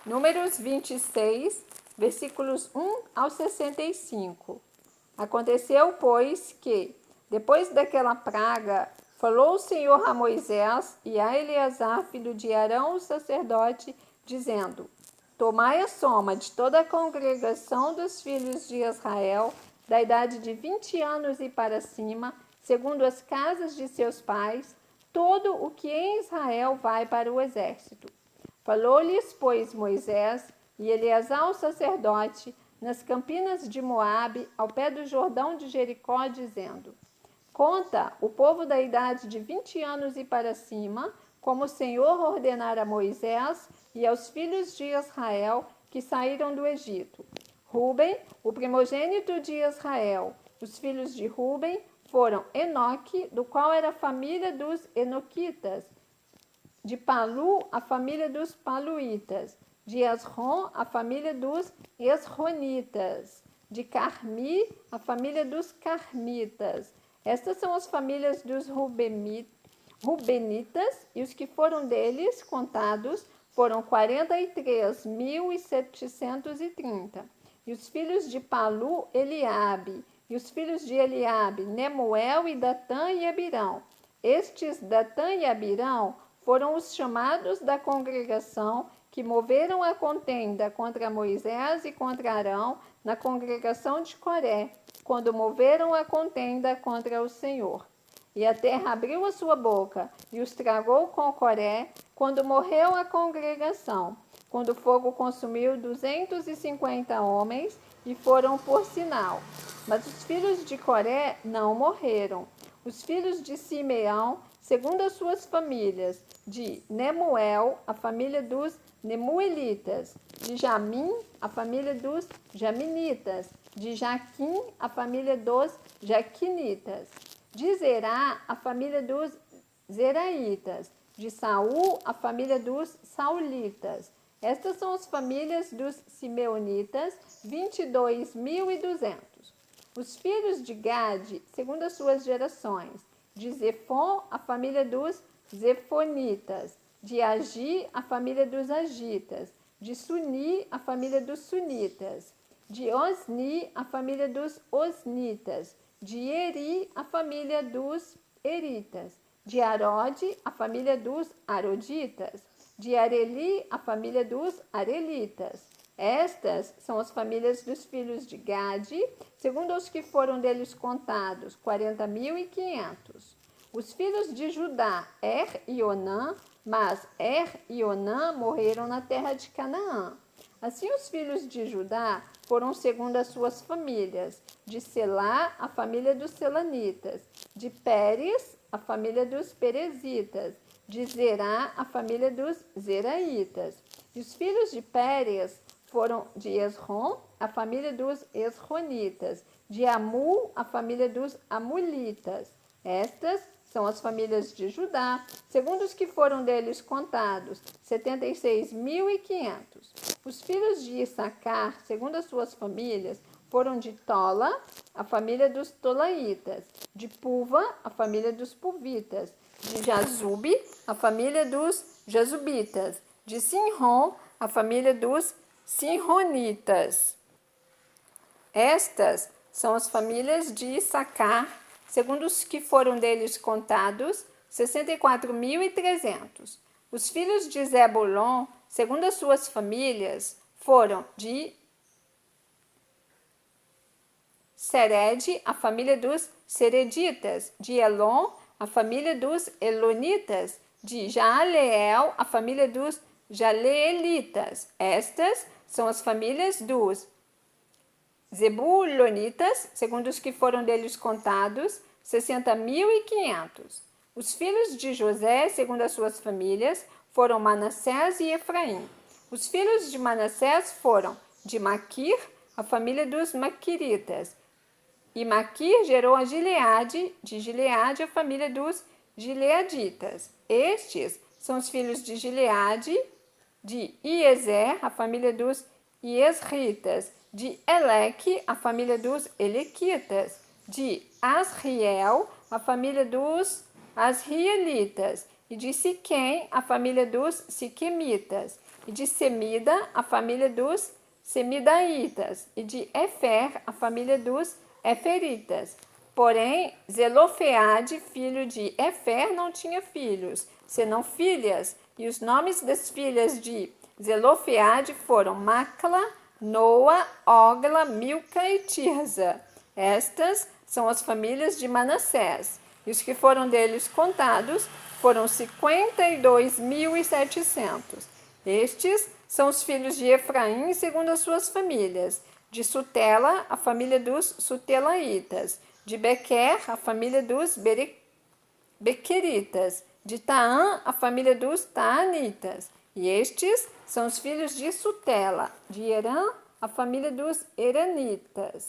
Números 26, versículos 1 ao 65. Aconteceu, pois, que, depois daquela praga, falou o Senhor a Moisés e a Eleazar, filho de Arão, o sacerdote, dizendo: Tomai a soma de toda a congregação dos filhos de Israel, da idade de 20 anos e para cima, segundo as casas de seus pais, todo o que em Israel vai para o exército. Falou-lhes, pois, Moisés e Eleazar o sacerdote, nas campinas de Moabe, ao pé do Jordão de Jericó, dizendo: Conta o povo da idade de 20 anos e para cima, como o Senhor ordenara a Moisés e aos filhos de Israel que saíram do Egito. Ruben, o primogênito de Israel. Os filhos de Ruben foram Enoque, do qual era a família dos Enoquitas; de Palu, a família dos Paluítas; de Esrom, a família dos Esronitas; de Carmi, a família dos Carmitas. Estas são as famílias dos Rubenitas, e os que foram deles contados foram 43.730. E os filhos de Palu, Eliabe; e os filhos de Eliabe, Nemuel e Datã e Abirão. Estes, Datã e Abirão, foram os chamados da congregação que moveram a contenda contra Moisés e contra Arão na congregação de Coré, quando moveram a contenda contra o Senhor. E a terra abriu a sua boca e os tragou com Coré, quando morreu a congregação, quando o fogo consumiu 250 homens e foram por sinal. Mas os filhos de Coré não morreram. Os filhos de Simeão, segundo as suas famílias: de Nemuel, a família dos Nemuelitas; de Jamim, a família dos Jaminitas; de Jaquim, a família dos Jaquinitas; de Zerá, a família dos Zeraitas; de Saul, a família dos Saulitas. Estas são as famílias dos Simeonitas, 22.200. Os filhos de Gade, segundo as suas gerações: de Zefon, a família dos Zefonitas; de Agi, a família dos Agitas; de Suni, a família dos Sunitas; de Osni, a família dos Osnitas; de Eri, a família dos Eritas; de Arode, a família dos Aroditas; de Areli, a família dos Arelitas. Estas são as famílias dos filhos de Gade, segundo os que foram deles contados, 40.500. Os filhos de Judá, e Onã, mas e Onã morreram na terra de Canaã. Assim os filhos de Judá foram segundo as suas famílias: de Selá, a família dos Selanitas; de Pérez, a família dos Perezitas; de Zerá, a família dos Zeraitas. E os filhos de Pérez foram de Esrom, a família dos Esronitas; de Amul, a família dos Amulitas. Estas são as famílias de Judá, segundo os que foram deles contados, 76.500. Os filhos de Issacar, segundo as suas famílias, foram de Tola, a família dos Tolaitas; de Puva, a família dos Puvitas; de Jazube, a família dos Jazubitas; de Sinrom, a família dos Sinronitas. Estas são as famílias de Issacar, segundo os que foram deles contados, 64.300. Os filhos de Zebulon, segundo as suas famílias, foram de Sered, a família dos Sereditas; de Elon, a família dos Elonitas; de Jaaleel, a família dos Jaleelitas. Estas são as famílias dos Zebulonitas, segundo os que foram deles contados, 60.500. Os filhos de José, segundo as suas famílias, foram Manassés e Efraim. Os filhos de Manassés foram de Maquir, a família dos Maquiritas. E Maquir gerou a Gileade, de Gileade, a família dos Gileaditas. Estes são os filhos de Gileade, de Iezer, a família dos Iesritas; de Eleque, a família dos Elequitas; de Asriel, a família dos Asrielitas; e de Siquém, a família dos Siquemitas. e de Semida, a família dos semidaitas, e de Efer, a família dos eferitas. Porém, Zelofeade, filho de Efer, não tinha filhos, senão filhas, e os nomes das filhas de Zelofeade foram Macla, Noa, Ogla, Milca e Tirza. Estas são as famílias de Manassés, e os que foram deles contados foram 52.700. Estes são os filhos de Efraim, segundo as suas famílias. De Sutela, a família dos Sutelaitas. De Bequer, a família dos Bequeritas. De Taã, a família dos Taanitas. E estes são os filhos de Sutela. De Herã, a família dos Heranitas.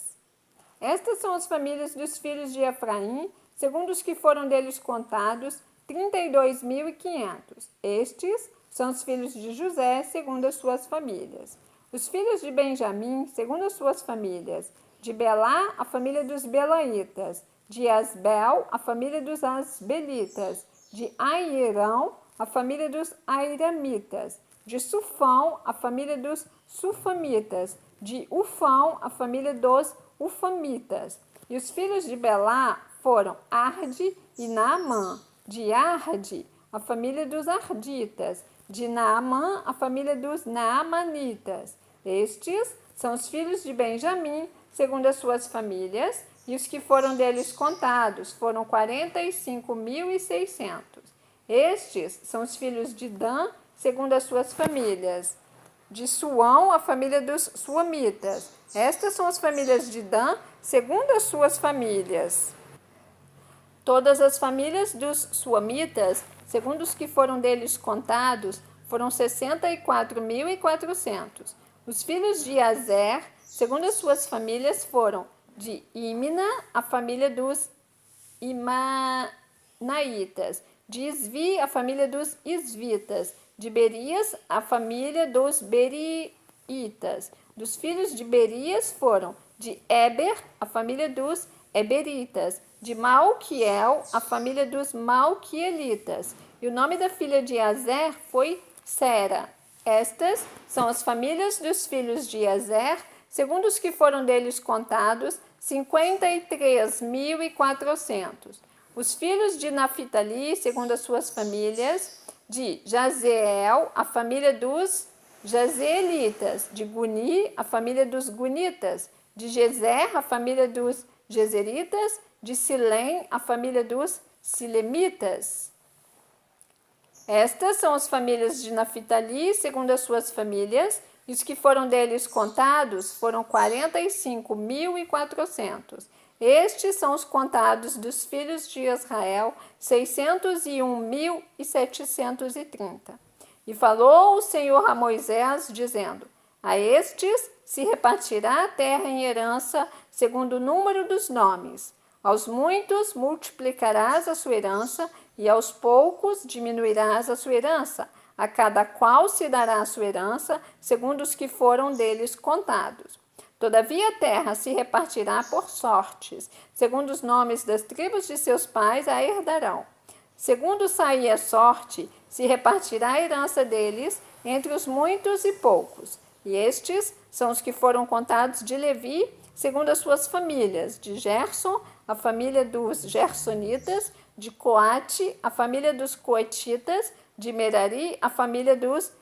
Estas são as famílias dos filhos de Efraim, segundo os que foram deles contados, 32.500. Estes são os filhos de José, segundo as suas famílias. Os filhos de Benjamim, segundo as suas famílias. De Belá, a família dos Belaitas. De Asbel, a família dos Asbelitas. De Airão, a família dos Airamitas. De Sufão, a família dos Sufamitas. De Ufão, a família dos Ufamitas. E os filhos de Belá foram Arde e Naamã. De Arde, a família dos Arditas. De Naamã, a família dos Naamanitas. Estes são os filhos de Benjamim, segundo as suas famílias, e os que foram deles contados foram 45.600. Estes são os filhos de Dan, segundo as suas famílias. De Suão, a família dos Suamitas. Estas são as famílias de Dan, segundo as suas famílias. Todas as famílias dos Suamitas, segundo os que foram deles contados, foram 64.400. Os filhos de Azer, segundo as suas famílias, foram de Imna, a família dos Imanaitas. De Isvi, a família dos Isvitas. De Berias, a família dos Beriitas. Dos filhos de Berias foram de Eber, a família dos Eberitas. De Malquiel, a família dos Malquielitas. E o nome da filha de Azer foi Sera. Estas são as famílias dos filhos de Azer, segundo os que foram deles contados, 53.400. Os filhos de Naphtali, segundo as suas famílias, de Jazeel, a família dos Jazeelitas. De Guni, a família dos Gunitas. De Gezer, a família dos Gezeritas. De Silém, a família dos Silemitas. Estas são as famílias de Naphtali, segundo as suas famílias, e os que foram deles contados foram 45.400. Estes são os contados dos filhos de Israel, 601.730. E falou o Senhor a Moisés, dizendo: a estes se repartirá a terra em herança, segundo o número dos nomes. Aos muitos multiplicarás a sua herança, e aos poucos diminuirás a sua herança. A cada qual se dará a sua herança, segundo os que foram deles contados. Todavia a terra se repartirá por sortes, segundo os nomes das tribos de seus pais a herdarão. Segundo sair a sorte, se repartirá a herança deles entre os muitos e poucos. E estes são os que foram contados de Levi, segundo as suas famílias. De Gerson, a família dos Gersonitas. De Coate, a família dos Coatitas. De Merari, a família dos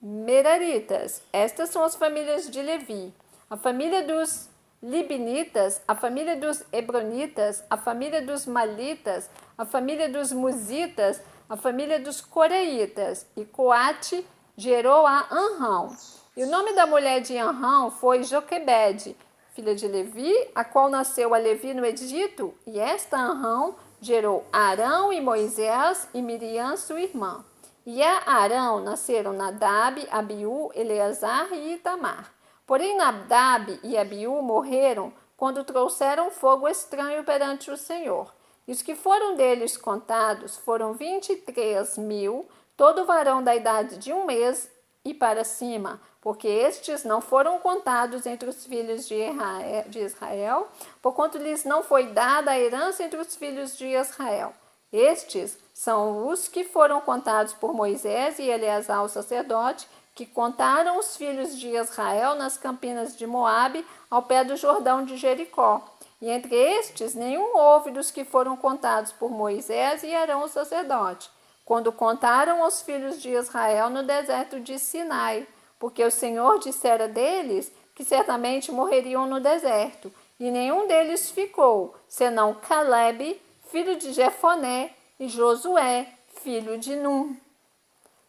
Meraritas. Estas são as famílias de Levi. A família dos Libinitas, a família dos Hebronitas, a família dos Malitas, a família dos Musitas, a família dos Coreitas. E Coate gerou a Anrão. E o nome da mulher de Anrão foi Joquebede, filha de Levi, a qual nasceu a Levi no Egito. E esta Anrão gerou Arão e Moisés e Miriam, sua irmã. E a Arão nasceram Nadab, Abiú, Eleazar e Itamar. Porém, Nadab e Abiú morreram quando trouxeram fogo estranho perante o Senhor. E os que foram deles contados foram 23.000, todo varão da idade de 1 mês e para cima, porque estes não foram contados entre os filhos de Israel, porquanto lhes não foi dada a herança entre os filhos de Israel. Estes são os que foram contados por Moisés e Eleazar o sacerdote, que contaram os filhos de Israel nas campinas de Moabe, ao pé do Jordão de Jericó. E entre estes, nenhum houve dos que foram contados por Moisés e Arão o sacerdote, quando contaram os filhos de Israel no deserto de Sinai, porque o Senhor dissera deles que certamente morreriam no deserto, e nenhum deles ficou, senão Calebe, filho de Jefoné, e Josué, filho de Num.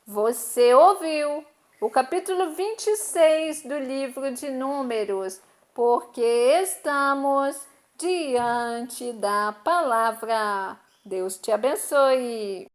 Você ouviu o capítulo 26 do livro de Números, porque estamos diante da palavra. Deus te abençoe.